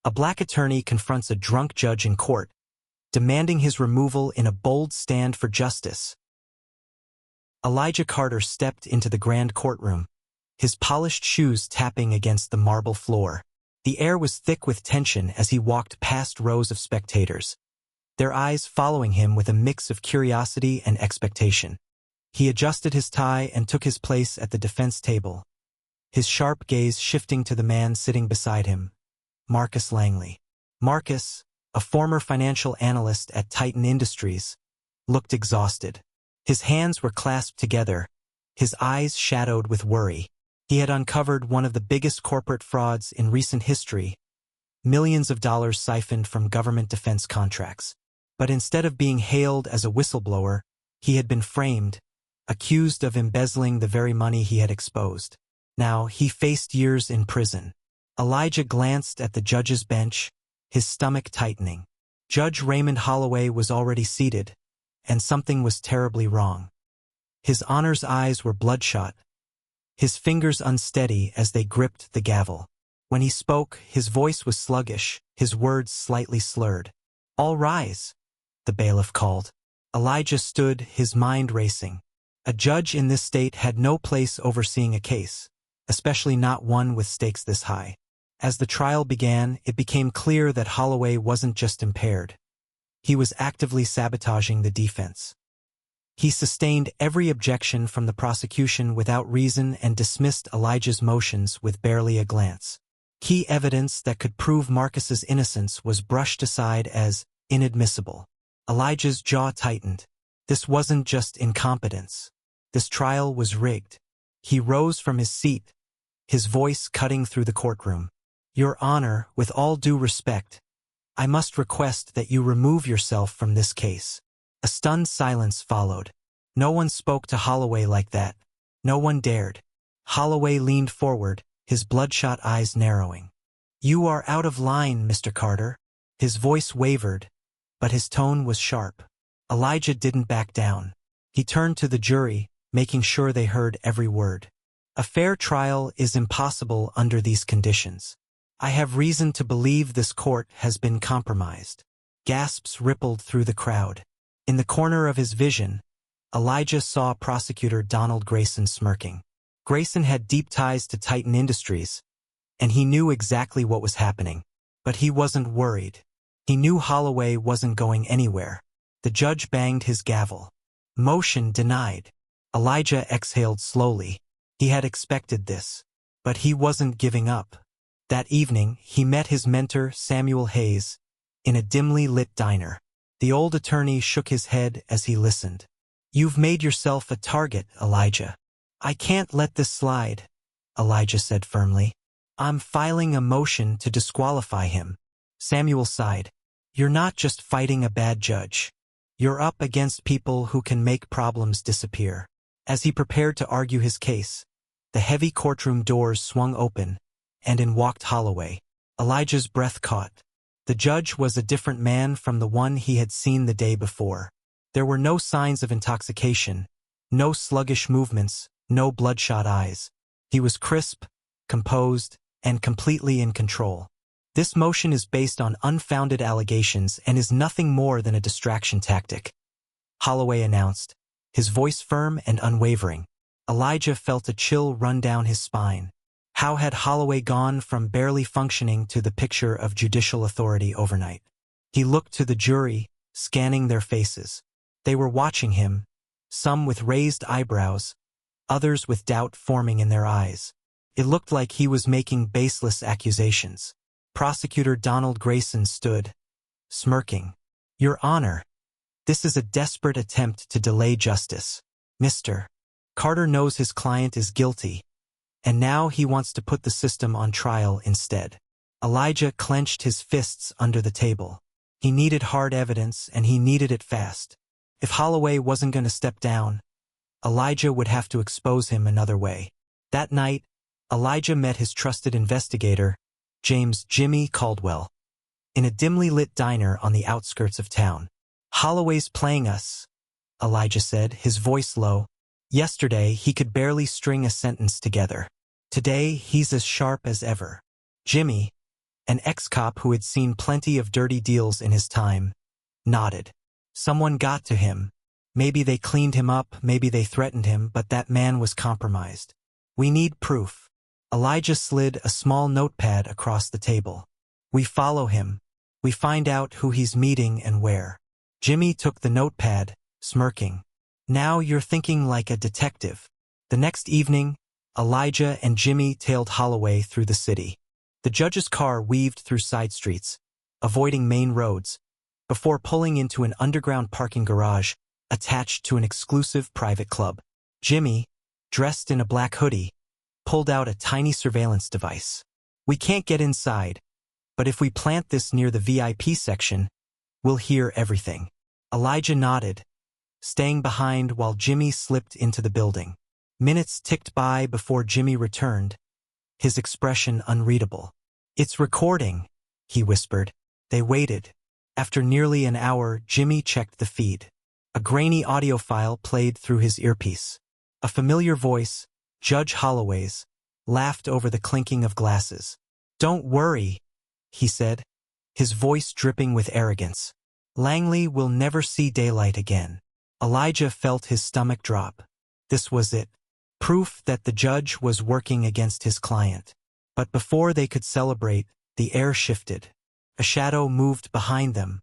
A black attorney confronts a drunk judge in court, demanding his removal in a bold stand for justice. Elijah Carter stepped into the grand courtroom, his polished shoes tapping against the marble floor. The air was thick with tension as he walked past rows of spectators, their eyes following him with a mix of curiosity and expectation. He adjusted his tie and took his place at the defense table, his sharp gaze shifting to the man sitting beside him, Marcus Langley. Marcus, a former financial analyst at Titan Industries, looked exhausted. His hands were clasped together, his eyes shadowed with worry. He had uncovered one of the biggest corporate frauds in recent history, millions of dollars siphoned from government defense contracts. But instead of being hailed as a whistleblower, he had been framed, accused of embezzling the very money he had exposed. Now he faced years in prison. Elijah glanced at the judge's bench, his stomach tightening. Judge Raymond Holloway was already seated, and something was terribly wrong. His Honor's eyes were bloodshot, his fingers unsteady as they gripped the gavel. When he spoke, his voice was sluggish, his words slightly slurred. "All rise," the bailiff called. Elijah stood, his mind racing. A judge in this state had no place overseeing a case, especially not one with stakes this high. As the trial began, it became clear that Holloway wasn't just impaired. He was actively sabotaging the defense. He sustained every objection from the prosecution without reason and dismissed Elijah's motions with barely a glance. Key evidence that could prove Marcus's innocence was brushed aside as inadmissible. Elijah's jaw tightened. This wasn't just incompetence. This trial was rigged. He rose from his seat, his voice cutting through the courtroom. "Your Honor, with all due respect, I must request that you remove yourself from this case." A stunned silence followed. No one spoke to Holloway like that. No one dared. Holloway leaned forward, his bloodshot eyes narrowing. "You are out of line, Mr. Carter." His voice wavered, but his tone was sharp. Elijah didn't back down. He turned to the jury, making sure they heard every word. "A fair trial is impossible under these conditions. I have reason to believe this court has been compromised." Gasps rippled through the crowd. In the corner of his vision, Elijah saw Prosecutor Donald Grayson smirking. Grayson had deep ties to Titan Industries, and he knew exactly what was happening. But he wasn't worried. He knew Holloway wasn't going anywhere. The judge banged his gavel. Motion denied. Elijah exhaled slowly. He had expected this. But he wasn't giving up. That evening, he met his mentor, Samuel Hayes, in a dimly lit diner. The old attorney shook his head as he listened. "You've made yourself a target, Elijah." "I can't let this slide," Elijah said firmly. "I'm filing a motion to disqualify him." Samuel sighed. "You're not just fighting a bad judge. You're up against people who can make problems disappear." As he prepared to argue his case, the heavy courtroom doors swung open, and in walked Holloway. Elijah's breath caught. The judge was a different man from the one he had seen the day before. There were no signs of intoxication, no sluggish movements, no bloodshot eyes. He was crisp, composed, and completely in control. "This motion is based on unfounded allegations and is nothing more than a distraction tactic," Holloway announced, his voice firm and unwavering. Elijah felt a chill run down his spine. How had Holloway gone from barely functioning to the picture of judicial authority overnight? He looked to the jury, scanning their faces. They were watching him, some with raised eyebrows, others with doubt forming in their eyes. It looked like he was making baseless accusations. Prosecutor Donald Grayson stood, smirking. "Your Honor, this is a desperate attempt to delay justice. Mr. Carter knows his client is guilty, and now he wants to put the system on trial instead." Elijah clenched his fists under the table. He needed hard evidence, and he needed it fast. If Holloway wasn't going to step down, Elijah would have to expose him another way. That night, Elijah met his trusted investigator, James "Jimmy" Caldwell, in a dimly lit diner on the outskirts of town. "Holloway's playing us," Elijah said, his voice low. "Yesterday, he could barely string a sentence together. Today, he's as sharp as ever." "Jimmy," An ex-cop who had seen plenty of dirty deals in his time nodded. Someone got to him. Maybe they cleaned him up, maybe they threatened him, but that man was compromised. We need proof. Elijah slid a small notepad across the table. We follow him. We find out who he's meeting and where. Jimmy took the notepad, smirking. Now you're thinking like a detective. The next evening, Elijah and Jimmy tailed Holloway through the city. The judge's car weaved through side streets, avoiding main roads, before pulling into an underground parking garage attached to an exclusive private club. Jimmy, dressed in a black hoodie, pulled out a tiny surveillance device. We can't get inside, but if we plant this near the VIP section, we'll hear everything. Elijah nodded, staying behind while Jimmy slipped into the building. Minutes ticked by before Jimmy returned, his expression unreadable. It's recording, he whispered. They waited. After nearly an hour, Jimmy checked the feed. A grainy audio file played through his earpiece. A familiar voice, Judge Holloway's, laughed over the clinking of glasses. Don't worry, he said, his voice dripping with arrogance. Langley will never see daylight again. Elijah felt his stomach drop. This was it. Proof that the judge was working against his client. But before they could celebrate, the air shifted. A shadow moved behind them.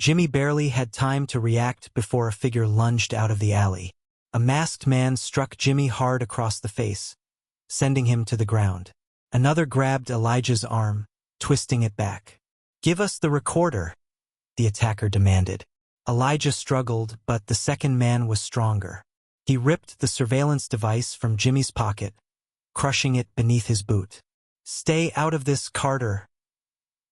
Jimmy barely had time to react before a figure lunged out of the alley. A masked man struck Jimmy hard across the face, sending him to the ground. Another grabbed Elijah's arm, twisting it back. Give us the recorder, the attacker demanded. Elijah struggled, but the second man was stronger. He ripped the surveillance device from Jimmy's pocket, crushing it beneath his boot. Stay out of this, Carter,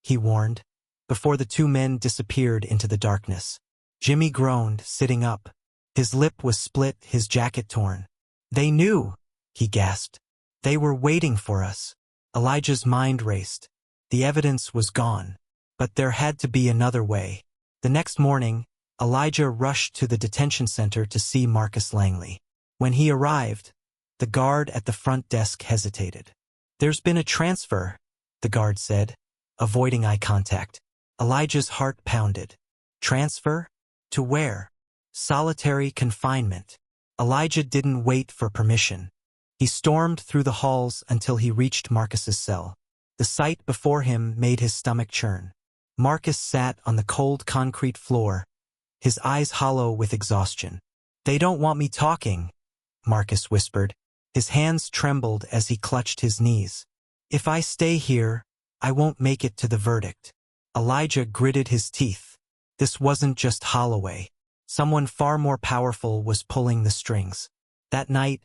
he warned, before the two men disappeared into the darkness. Jimmy groaned, sitting up. His lip was split, his jacket torn. They knew, he gasped. They were waiting for us. Elijah's mind raced. The evidence was gone. But there had to be another way. The next morning, Elijah rushed to the detention center to see Marcus Langley. When he arrived, the guard at the front desk hesitated. There's been a transfer, the guard said, avoiding eye contact. Elijah's heart pounded. Transfer? To where? Solitary confinement. Elijah didn't wait for permission. He stormed through the halls until he reached Marcus's cell. The sight before him made his stomach churn. Marcus sat on the cold concrete floor, his eyes hollow with exhaustion. They don't want me talking, Marcus whispered. His hands trembled as he clutched his knees. If I stay here, I won't make it to the verdict. Elijah gritted his teeth. This wasn't just Holloway. Someone far more powerful was pulling the strings. That night,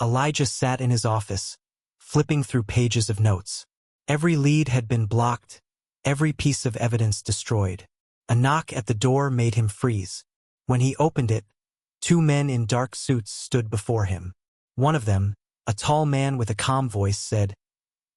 Elijah sat in his office, flipping through pages of notes. Every lead had been blocked, every piece of evidence destroyed. A knock at the door made him freeze. When he opened it, two men in dark suits stood before him. One of them, a tall man with a calm voice, said,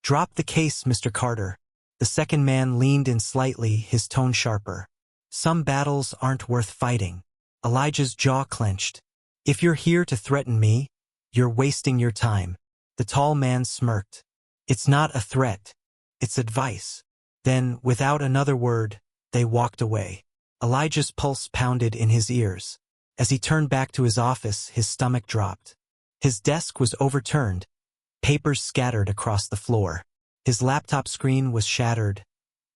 "Drop the case, Mr. Carter." The second man leaned in slightly, his tone sharper. "Some battles aren't worth fighting." Elijah's jaw clenched. "If you're here to threaten me, you're wasting your time." The tall man smirked. "It's not a threat. It's advice." Then, without another word, they walked away. Elijah's pulse pounded in his ears. As he turned back to his office, his stomach dropped. His desk was overturned, papers scattered across the floor. His laptop screen was shattered,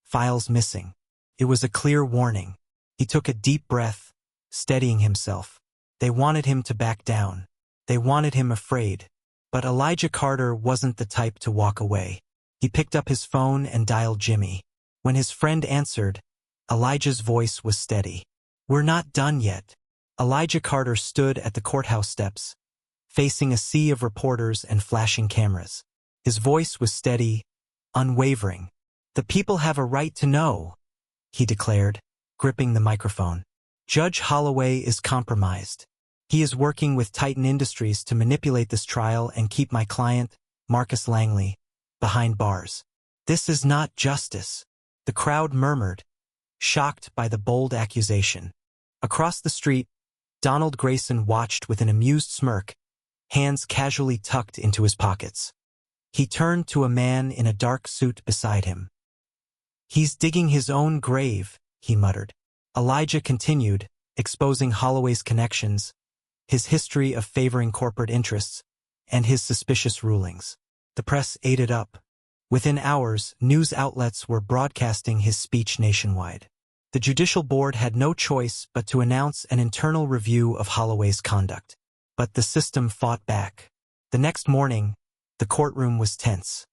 files missing. It was a clear warning. He took a deep breath, steadying himself. They wanted him to back down. They wanted him afraid. But Elijah Carter wasn't the type to walk away. He picked up his phone and dialed Jimmy. When his friend answered, Elijah's voice was steady. "We're not done yet." Elijah Carter stood at the courthouse steps, facing a sea of reporters and flashing cameras. His voice was steady, unwavering. "The people have a right to know," he declared, gripping the microphone. "Judge Holloway is compromised. He is working with Titan Industries to manipulate this trial and keep my client, Marcus Langley, behind bars. This is not justice." The crowd murmured, shocked by the bold accusation. Across the street, Donald Grayson watched with an amused smirk, hands casually tucked into his pockets. He turned to a man in a dark suit beside him. "He's digging his own grave," he muttered. Elijah continued, exposing Holloway's connections, his history of favoring corporate interests, and his suspicious rulings. The press ate it up. Within hours, news outlets were broadcasting his speech nationwide. The judicial board had no choice but to announce an internal review of Holloway's conduct. But the system fought back. The next morning, the courtroom was tense.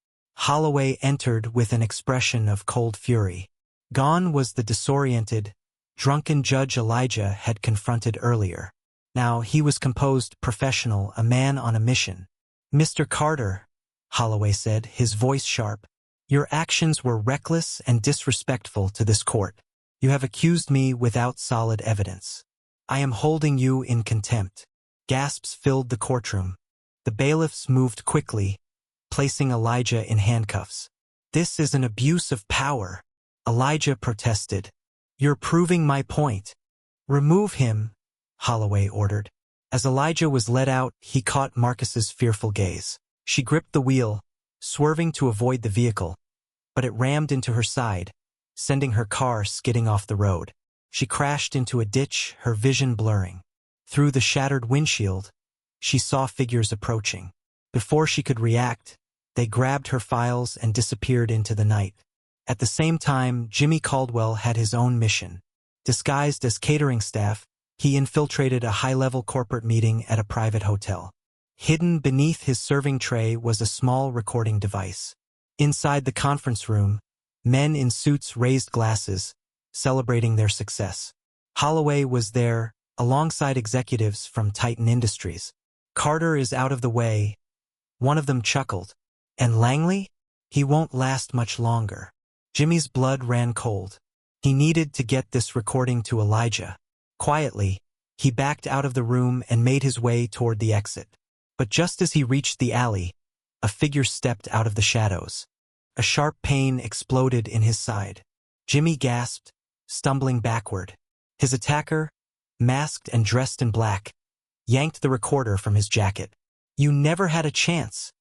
Holloway entered with an expression of cold fury. Gone was the disoriented, drunken Judge Elijah had confronted earlier. Now he was composed, professional, a man on a mission. "Mr. Carter," Holloway said, his voice sharp, "your actions were reckless and disrespectful to this court. You have accused me without solid evidence. I am holding you in contempt." Gasps filled the courtroom. The bailiffs moved quickly, placing Elijah in handcuffs. "This is an abuse of power," Elijah protested. "You're proving my point." "Remove him," Holloway ordered. As Elijah was led out, he caught Marcus's fearful gaze. She gripped the wheel, swerving to avoid the vehicle, but it rammed into her side, sending her car skidding off the road. She crashed into a ditch, her vision blurring. Through the shattered windshield, she saw figures approaching. Before she could react, they grabbed her files and disappeared into the night. At the same time, Jimmy Caldwell had his own mission. Disguised as catering staff, he infiltrated a high-level corporate meeting at a private hotel. Hidden beneath his serving tray was a small recording device. Inside the conference room, men in suits raised glasses, celebrating their success. Holloway was there, alongside executives from Titan Industries. "Carter is out of the way," one of them chuckled. "And Langley? He won't last much longer." Jimmy's blood ran cold. He needed to get this recording to Elijah. Quietly, he backed out of the room and made his way toward the exit. But just as he reached the alley, a figure stepped out of the shadows. A sharp pain exploded in his side. Jimmy gasped, stumbling backward. His attacker, masked and dressed in black, yanked the recorder from his jacket. "You never had a chance,"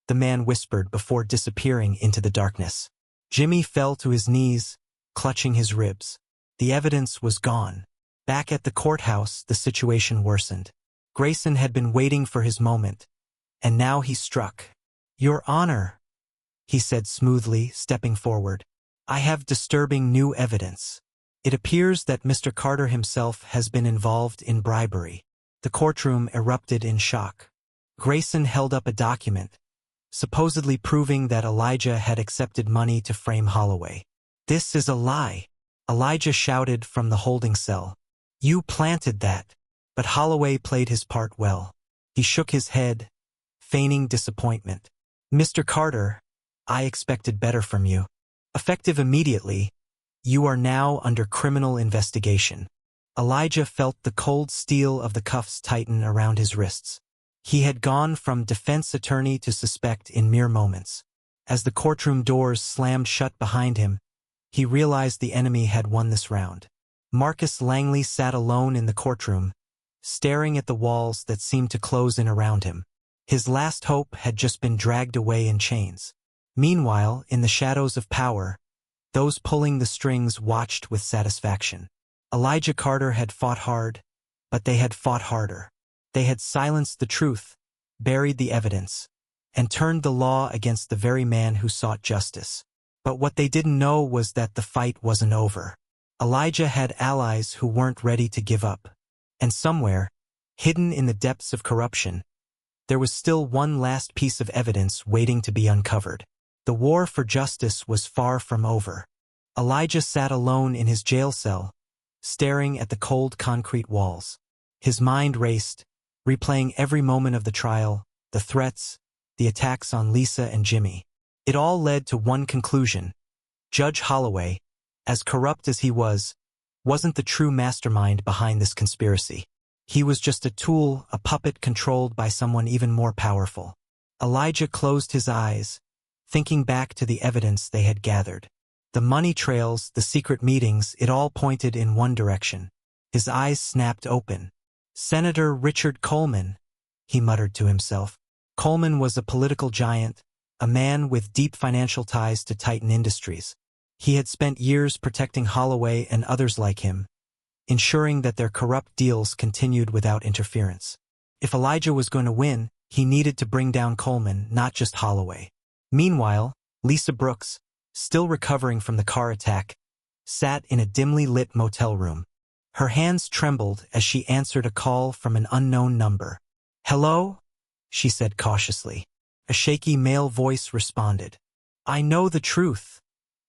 the man whispered before disappearing into the darkness. Jimmy fell to his knees, clutching his ribs. The evidence was gone. Back at the courthouse, the situation worsened. Grayson had been waiting for his moment, and now he struck. "Your Honor," he said smoothly, stepping forward, "I have disturbing new evidence. It appears that Mr. Carter himself has been involved in bribery." The courtroom erupted in shock. Grayson held up a document, supposedly proving that Elijah had accepted money to frame Holloway. "This is a lie," Elijah shouted from the holding cell. "You planted that." But Holloway played his part well. He shook his head, feigning disappointment. "Mr. Carter, I expected better from you. Effective immediately, you are now under criminal investigation." Elijah felt the cold steel of the cuffs tighten around his wrists. He had gone from defense attorney to suspect in mere moments. As the courtroom doors slammed shut behind him, he realized the enemy had won this round. Marcus Langley sat alone in the courtroom, staring at the walls that seemed to close in around him. His last hope had just been dragged away in chains. Meanwhile, in the shadows of power, those pulling the strings watched with satisfaction. Elijah Carter had fought hard, but they had fought harder. They had silenced the truth, buried the evidence, and turned the law against the very man who sought justice. But what they didn't know was that the fight wasn't over. Elijah had allies who weren't ready to give up. And somewhere, hidden in the depths of corruption, there was still one last piece of evidence waiting to be uncovered. The war for justice was far from over. Elijah sat alone in his jail cell, staring at the cold concrete walls. His mind raced, replaying every moment of the trial, the threats, the attacks on Lisa and Jimmy. It all led to one conclusion. Judge Holloway, as corrupt as he was, wasn't the true mastermind behind this conspiracy. He was just a tool, a puppet controlled by someone even more powerful. Elijah closed his eyes, thinking back to the evidence they had gathered. The money trails, the secret meetings, it all pointed in one direction. His eyes snapped open. "Senator Richard Coleman," he muttered to himself. Coleman was a political giant, a man with deep financial ties to Titan Industries. He had spent years protecting Holloway and others like him, ensuring that their corrupt deals continued without interference. If Elijah was going to win, he needed to bring down Coleman, not just Holloway. Meanwhile, Lisa Brooks, still recovering from the car attack, sat in a dimly lit motel room. Her hands trembled as she answered a call from an unknown number. "Hello?" she said cautiously. A shaky male voice responded. "I know the truth,"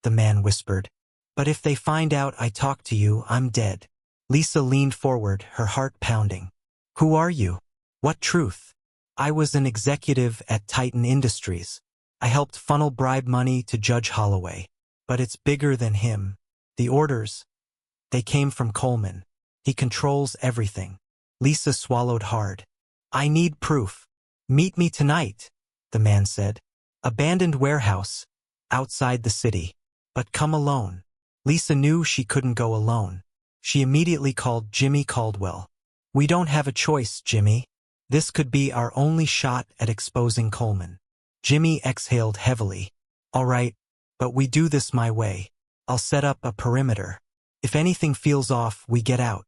the man whispered. "But if they find out I talked to you, I'm dead." Lisa leaned forward, her heart pounding. "Who are you? What truth?" "I was an executive at Titan Industries. I helped funnel bribe money to Judge Holloway. But it's bigger than him. The orders, they came from Coleman. He controls everything." Lisa swallowed hard. "I need proof." "Meet me tonight," the man said. "Abandoned warehouse, outside the city. But come alone." Lisa knew she couldn't go alone. She immediately called Jimmy Caldwell. "We don't have a choice, Jimmy. This could be our only shot at exposing Coleman." Jimmy exhaled heavily. "All right, but we do this my way. I'll set up a perimeter. If anything feels off, we get out."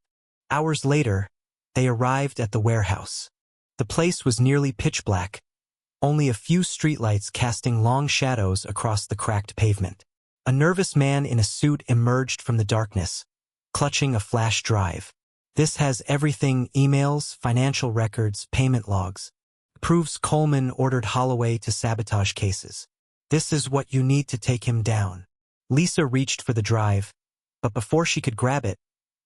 Hours later, they arrived at the warehouse. The place was nearly pitch black, only a few streetlights casting long shadows across the cracked pavement. A nervous man in a suit emerged from the darkness, clutching a flash drive. "This has everything: emails, financial records, payment logs. Proves Coleman ordered Holloway to sabotage cases. This is what you need to take him down." Lisa reached for the drive, but before she could grab it,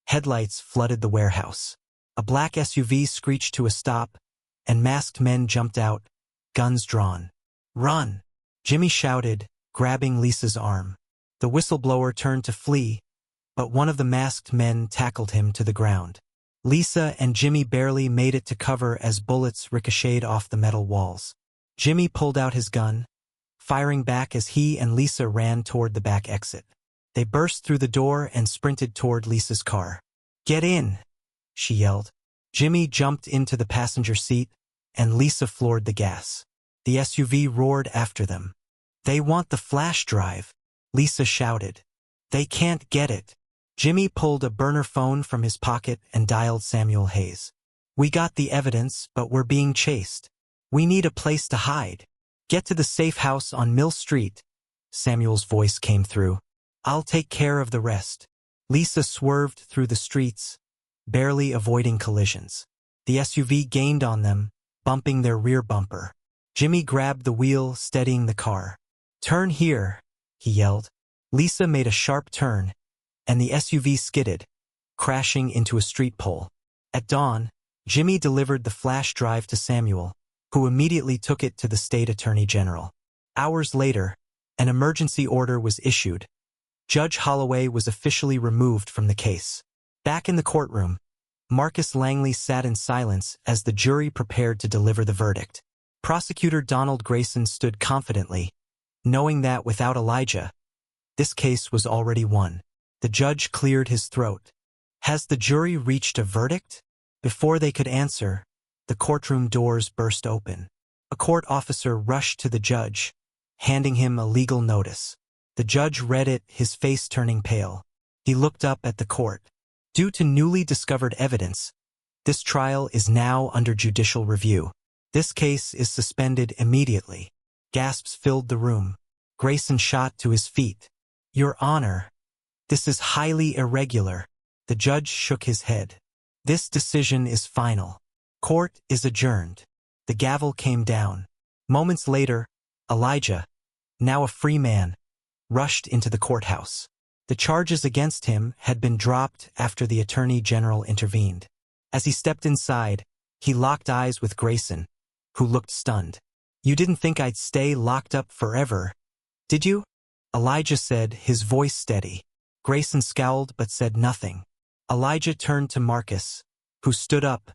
headlights flooded the warehouse. A black SUV screeched to a stop, and masked men jumped out, guns drawn. "Run!" Jimmy shouted, grabbing Lisa's arm. The whistleblower turned to flee, but one of the masked men tackled him to the ground. Lisa and Jimmy barely made it to cover as bullets ricocheted off the metal walls. Jimmy pulled out his gun, firing back as he and Lisa ran toward the back exit. They burst through the door and sprinted toward Lisa's car. "Get in!" she yelled. Jimmy jumped into the passenger seat, and Lisa floored the gas. The SUV roared after them. "They want the flash drive," Lisa shouted. "They can't get it." Jimmy pulled a burner phone from his pocket and dialed Samuel Hayes. "We got the evidence, but we're being chased. We need a place to hide. Get to the safe house on Mill Street." Samuel's voice came through. "I'll take care of the rest." Lisa swerved through the streets, barely avoiding collisions. The SUV gained on them, bumping their rear bumper. Jimmy grabbed the wheel, steadying the car. "Turn here," he yelled. Lisa made a sharp turn, and the SUV skidded, crashing into a street pole. At dawn, Jimmy delivered the flash drive to Samuel, who immediately took it to the state attorney general. Hours later, an emergency order was issued. Judge Holloway was officially removed from the case. Back in the courtroom, Marcus Langley sat in silence as the jury prepared to deliver the verdict. Prosecutor Donald Grayson stood confidently, knowing that without Elijah, this case was already won. The judge cleared his throat. "Has the jury reached a verdict?" Before they could answer, the courtroom doors burst open. A court officer rushed to the judge, handing him a legal notice. The judge read it, his face turning pale. He looked up at the court. "Due to newly discovered evidence, this trial is now under judicial review. This case is suspended immediately." Gasps filled the room. Grayson shot to his feet. "Your Honor, this is highly irregular." The judge shook his head. "This decision is final. Court is adjourned." The gavel came down. Moments later, Elijah, now a free man, rushed into the courthouse. The charges against him had been dropped after the Attorney General intervened. As he stepped inside, he locked eyes with Grayson, who looked stunned. "You didn't think I'd stay locked up forever, did you?" Elijah said, his voice steady. Grayson scowled but said nothing. Elijah turned to Marcus, who stood up,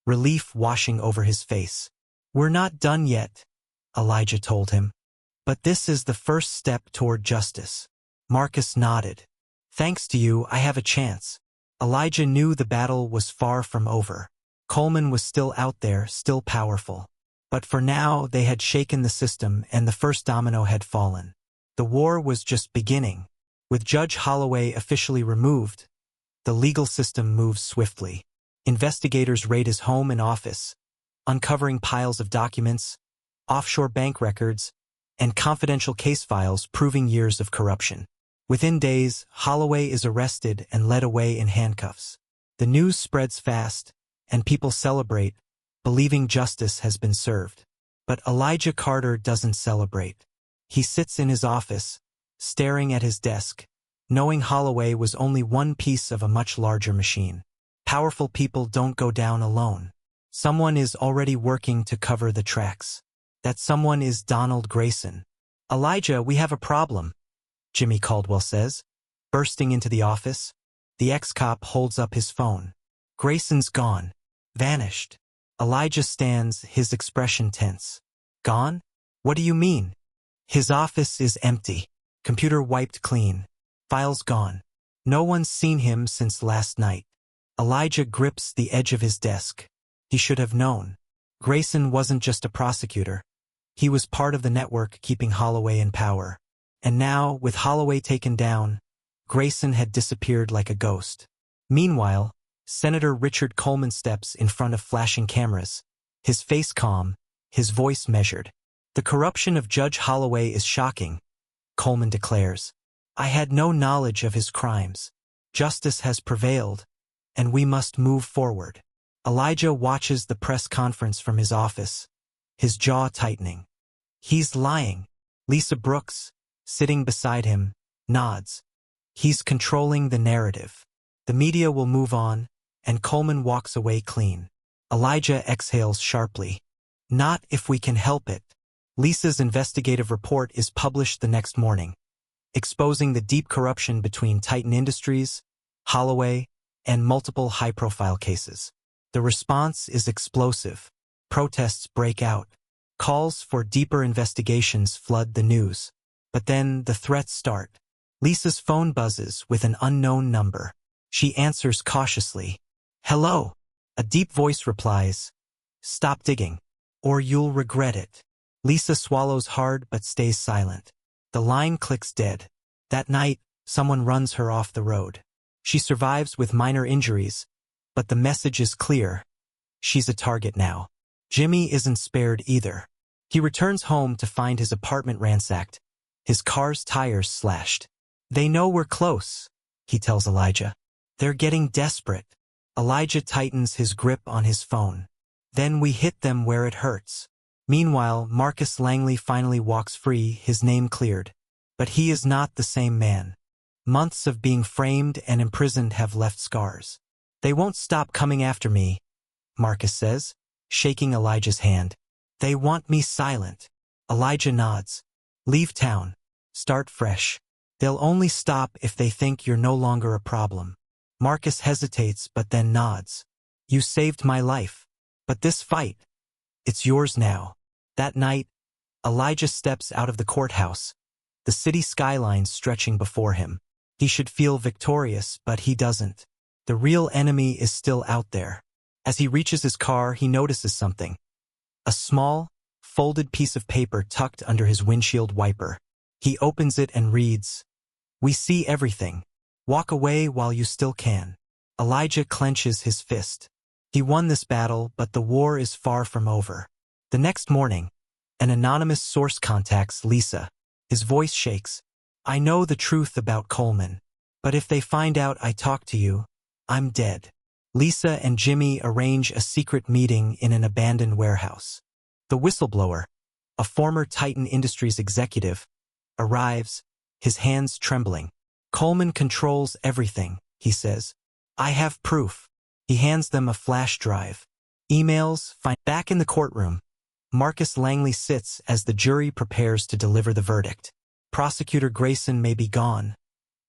relief washing over his face. "We're not done yet," Elijah told him. "But this is the first step toward justice." Marcus nodded. "Thanks to you, I have a chance." Elijah knew the battle was far from over. Coleman was still out there, still powerful. But for now, they had shaken the system and the first domino had fallen. The war was just beginning. With Judge Holloway officially removed, the legal system moves swiftly. Investigators raid his home and office, uncovering piles of documents, offshore bank records, and confidential case files proving years of corruption. Within days, Holloway is arrested and led away in handcuffs. The news spreads fast, and people celebrate, believing justice has been served. But Elijah Carter doesn't celebrate. He sits in his office, staring at his desk, knowing Holloway was only one piece of a much larger machine. Powerful people don't go down alone. Someone is already working to cover the tracks. That someone is Donald Grayson. "Elijah, we have a problem," Jimmy Caldwell says, bursting into the office. The ex-cop holds up his phone. "Grayson's gone. Vanished." Elijah stands, his expression tense. "Gone? What do you mean?" "His office is empty. Computer wiped clean. Files gone. No one's seen him since last night." Elijah grips the edge of his desk. He should have known. Grayson wasn't just a prosecutor. He was part of the network keeping Holloway in power. And now, with Holloway taken down, Grayson had disappeared like a ghost. Meanwhile, Senator Richard Coleman steps in front of flashing cameras, his face calm, his voice measured. "The corruption of Judge Holloway is shocking," Coleman declares. "I had no knowledge of his crimes. Justice has prevailed, and we must move forward." Elijah watches the press conference from his office, his jaw tightening. He's lying. Lisa Brooks, sitting beside him, nods. He's controlling the narrative. The media will move on, and Coleman walks away clean. Elijah exhales sharply. "Not if we can help it." Lisa's investigative report is published the next morning, exposing the deep corruption between Titan Industries, Holloway, and multiple high-profile cases. The response is explosive. Protests break out. Calls for deeper investigations flood the news. But then the threats start. Lisa's phone buzzes with an unknown number. She answers cautiously. "Hello." A deep voice replies, "Stop digging, or you'll regret it." Lisa swallows hard but stays silent. The line clicks dead. That night, someone runs her off the road. She survives with minor injuries, but the message is clear. She's a target now. Jimmy isn't spared either. He returns home to find his apartment ransacked, his car's tires slashed. "They know we're close," he tells Elijah. "They're getting desperate." Elijah tightens his grip on his phone. "Then we hit them where it hurts." Meanwhile, Marcus Langley finally walks free, his name cleared. But he is not the same man. Months of being framed and imprisoned have left scars. "They won't stop coming after me," Marcus says, shaking Elijah's hand. "They want me silent." Elijah nods. "Leave town. Start fresh. They'll only stop if they think you're no longer a problem." Marcus hesitates but then nods. "You saved my life. But this fight, it's yours now." That night, Elijah steps out of the courthouse, the city skyline stretching before him. He should feel victorious, but he doesn't. The real enemy is still out there. As he reaches his car, he notices something. A small, folded piece of paper tucked under his windshield wiper. He opens it and reads, "We see everything. Walk away while you still can." Elijah clenches his fist. He won this battle, but the war is far from over. The next morning, an anonymous source contacts Lisa. His voice shakes. "I know the truth about Coleman, but if they find out I talked to you, I'm dead." Lisa and Jimmy arrange a secret meeting in an abandoned warehouse. The whistleblower, a former Titan Industries executive, arrives, his hands trembling. "Coleman controls everything," he says. "I have proof." He hands them a flash drive. Emails. Back in the courtroom, Marcus Langley sits as the jury prepares to deliver the verdict. Prosecutor Grayson may be gone,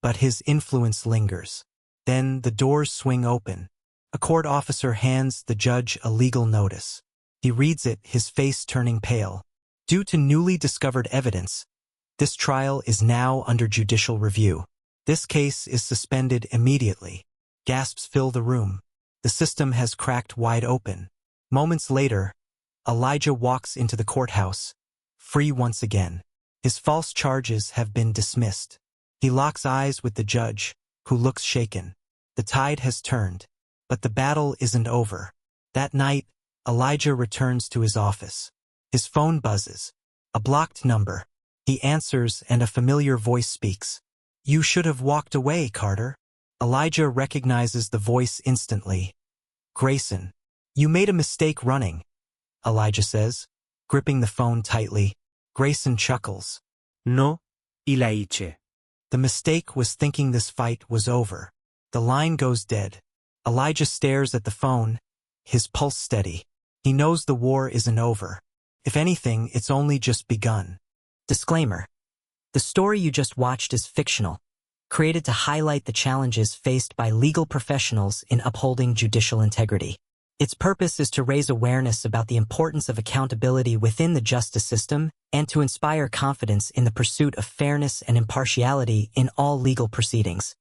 but his influence lingers. Then the doors swing open. A court officer hands the judge a legal notice. He reads it, his face turning pale. Due to newly discovered evidence, this trial is now under judicial review. This case is suspended immediately. Gasps fill the room. The system has cracked wide open. Moments later, Elijah walks into the courthouse, free once again. His false charges have been dismissed. He locks eyes with the judge, who looks shaken. The tide has turned, but the battle isn't over. That night, Elijah returns to his office. His phone buzzes. A blocked number. He answers and a familiar voice speaks. "You should have walked away, Carter." Elijah recognizes the voice instantly. "Grayson, you made a mistake running," Elijah says, gripping the phone tightly. Grayson chuckles. No, y la hice. The mistake was thinking this fight was over. The line goes dead. Elijah stares at the phone, his pulse steady. He knows the war isn't over. If anything, it's only just begun. Disclaimer. The story you just watched is fictional, created to highlight the challenges faced by legal professionals in upholding judicial integrity. Its purpose is to raise awareness about the importance of accountability within the justice system and to inspire confidence in the pursuit of fairness and impartiality in all legal proceedings.